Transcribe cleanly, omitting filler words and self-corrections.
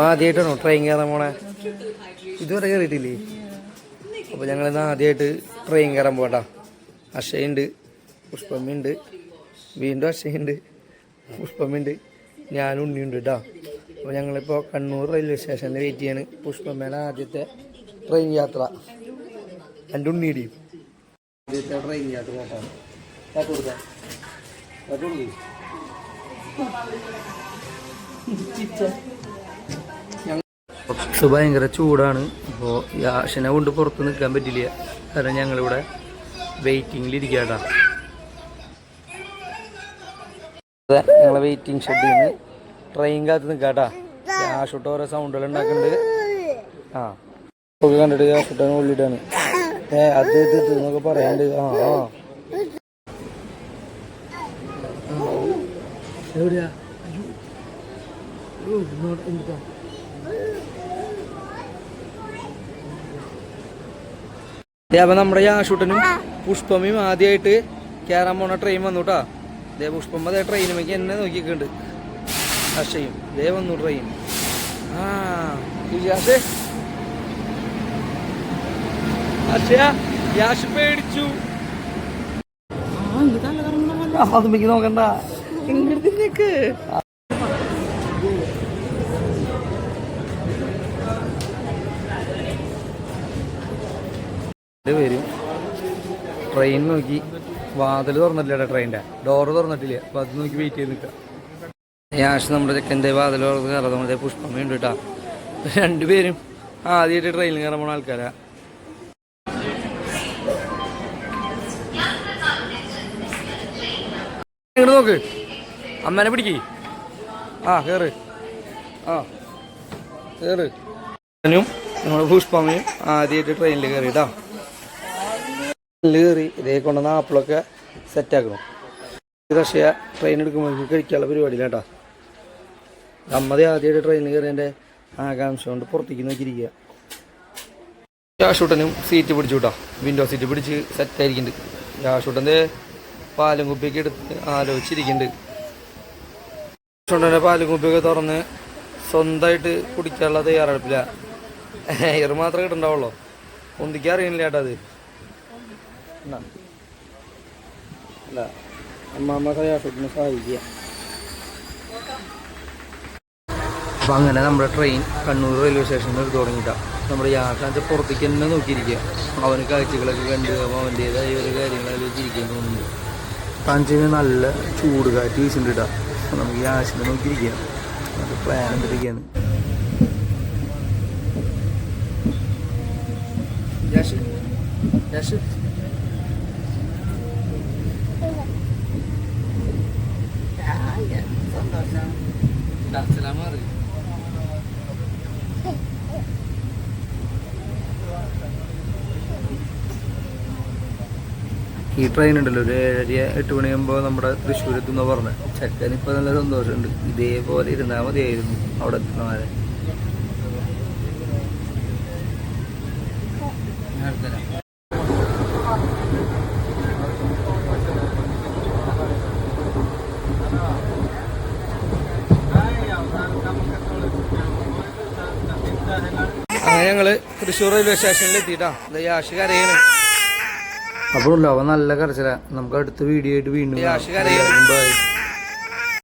ആദ്യമായിട്ടാണോ ട്രെയിൻ കയറാൻ പോണേ? ഇതുവരെ കയറിയിട്ടില്ലേ? അപ്പോൾ ഞങ്ങളിന്ന് ആദ്യമായിട്ട് ട്രെയിൻ കയറാൻ പോകട്ടാ. അക്ഷയുണ്ട്, പുഷ്പമ്മയുണ്ട്, വീണ്ടും അക്ഷയുണ്ട്, പുഷ്പമ്മയുണ്ട്, ഞാനും ഉണ്ണിയുണ്ട് കേട്ടോ. അപ്പോൾ ഞങ്ങളിപ്പോൾ കണ്ണൂർ റെയിൽവേ സ്റ്റേഷനിൽ വെയിറ്റ് ചെയ്യാണ്. പുഷ്പമ്മേനെ ആദ്യത്തെ ട്രെയിൻ യാത്ര, എൻ്റെ ഉണ്ണിയുടെയും ആദ്യത്തെ ട്രെയിൻ യാത്ര കേട്ടോ. പുറത്ത് ഭയങ്കര ചൂടാണ്. അപ്പോൾ യാഷിനെ കൊണ്ട് പുറത്ത് നിൽക്കാൻ പറ്റില്ല. കാരണം ഞങ്ങളിവിടെ വെയിറ്റിങ്ങിലിരിക്കാട്ടാ. ഞങ്ങളെ വെയിറ്റിംഗ് ഷെഡിൽ നിന്ന് ട്രെയിൻ കാത്ത് നിൽക്കാട്ടാ. യാഷൂട്ട് ഓരോ സൗണ്ടുകൾ ഉണ്ടാക്കുന്നുണ്ട്. ആ ഒക്കെ കണ്ടിട്ട് യാഷൂട്ടാണ് ഉള്ളിട്ടാണ് അത് എന്നൊക്കെ പറയാണ്ട്. എവിടെയാ എന്താ അപ്പം നമ്മുടെ യാഷൂട്ടനും പുഷ്പമ്മയും ആദ്യമായിട്ട് കയറാൻ പോണ ട്രെയിൻ വന്നു കേട്ടോ. ദേ പുഷ്പമ്മ അതേ ട്രെയിനുമേക്ക് എന്നെ നോക്കിയിട്ടുണ്ട്. അക്ഷയും ദേ വന്നു ട്രെയിൻ. യാഷ് പേടിച്ചു. അതുമ്പേക്ക് നോക്കണ്ട, ഇങ്ങോട്ടേക്ക് വരും. ട്രെയിൻ നോക്കി വാതിൽ തുറന്നിട്ടില്ല, ട്രെയിനിൻ്റെ ഡോറ് തുറന്നിട്ടില്ല. അപ്പം അത് നോക്കി വെയിറ്റ് ചെയ്ത് നിൽക്കുക. യാഷ് നമ്മുടെ ചെക്കൻ്റെ വാതിൽ തുറന്ന് കയറാതെ നമ്മുടെ പുഷ്പമ്മയുണ്ട് കേട്ടോ. രണ്ടുപേരും ആദ്യമായിട്ട് ട്രെയിനിൽ കയറാൻ പോണ ആൾക്കാരാ. ഇങ്ങോട്ട് നോക്ക്, അമ്മേനെ പിടിക്ക്. കയറ്, കയറ്. ഞാനും നമ്മുടെ പുഷ്പമ്മയും ആദ്യമായിട്ട് ട്രെയിനിൽ കയറി കേട്ടോ. കയറി ഇതേ കൊണ്ടുവന്ന ആപ്പിളൊക്കെ സെറ്റാക്കണം. പക്ഷേ ട്രെയിൻ എടുക്കുമ്പോൾ കഴിക്കാനുള്ള പരിപാടിയില്ല കേട്ടോ. അമ്മതി ആദ്യമായിട്ട് ട്രെയിനിൽ കയറിയതിൻ്റെ ആകാംക്ഷ കൊണ്ട് പുറത്തേക്ക് നോക്കിയിരിക്കുക. യാഷൂട്ടനും സീറ്റ് പിടിച്ചു കേട്ടോ. വിൻഡോ സീറ്റ് പിടിച്ച് സെറ്റായിരിക്കുന്നുണ്ട്. യാഷൂട്ടൻ്റെ പാലും കുപ്പിയൊക്കെ എടുത്ത് ആലോചിച്ചിരിക്കുന്നുണ്ട്. യാഷൂട്ടൻ്റെ പാലും കുപ്പിയൊക്കെ തുറന്ന് സ്വന്തമായിട്ട് കുടിക്കാനുള്ള തയ്യാറെടുപ്പില്ല. എയർ മാത്രമേ കിട്ടുണ്ടാവുള്ളൂ. ഒന്നിക്കാൻ അറിയുന്നില്ല കേട്ടോ. അത് അല്ല അമ്മാമ്മ യാഷൂട്ടിനെ സഹായിക്കുക. അപ്പം അങ്ങനെ നമ്മുടെ ട്രെയിൻ കണ്ണൂർ റെയിൽവേ സ്റ്റേഷനിൽ എടുത്ത് തുടങ്ങിയിട്ടാണ്. നമ്മുടെ യാത്ര പുറത്തേക്ക് തന്നെ നോക്കിയിരിക്കുക. അവന് കാഴ്ചകളൊക്കെ കണ്ട് അവൻ്റേതായ ഒരു കാര്യങ്ങളൊക്കെ ചിരിക്കാൻ തോന്നുന്നുണ്ട്. കാഞ്ചിന് നല്ല ചൂട് കാറ്റ് വീശുന്നുണ്ട് കേട്ടോ. നമുക്ക് യാഷിനെ നോക്കിയിരിക്കുക. അത് പ്ലാൻ എന്തിരിക്കുകയാണ്. യാഷ് യാഷ് ഈ ട്രെയിൻ ഉണ്ടല്ലോ ഒരു 7-8 മണിയാകുമ്പോൾ നമ്മുടെ തൃശ്ശൂർ എത്തുന്ന പറഞ്ഞത്. ചെക്കനിപ്പോൾ നല്ല സന്തോഷമുണ്ട്. ഇതേപോലെ ഇരുന്നാൽ മതിയായിരുന്നു അവിടെ എത്തുന്നവരെ. അങ്ങനെ ഞങ്ങള് തൃശ്ശൂർ റെയിൽവേ സ്റ്റേഷനിൽ എത്തിയിട്ടാ. യാഷ് കരയാണ്. അപ്പോൾ അവൻ നല്ല കരച്ചില. നമുക്ക് അടുത്ത വീഡിയോ ആയിട്ട് വീണ്ടും. യാഷ് കരയാണ്. ബൈ.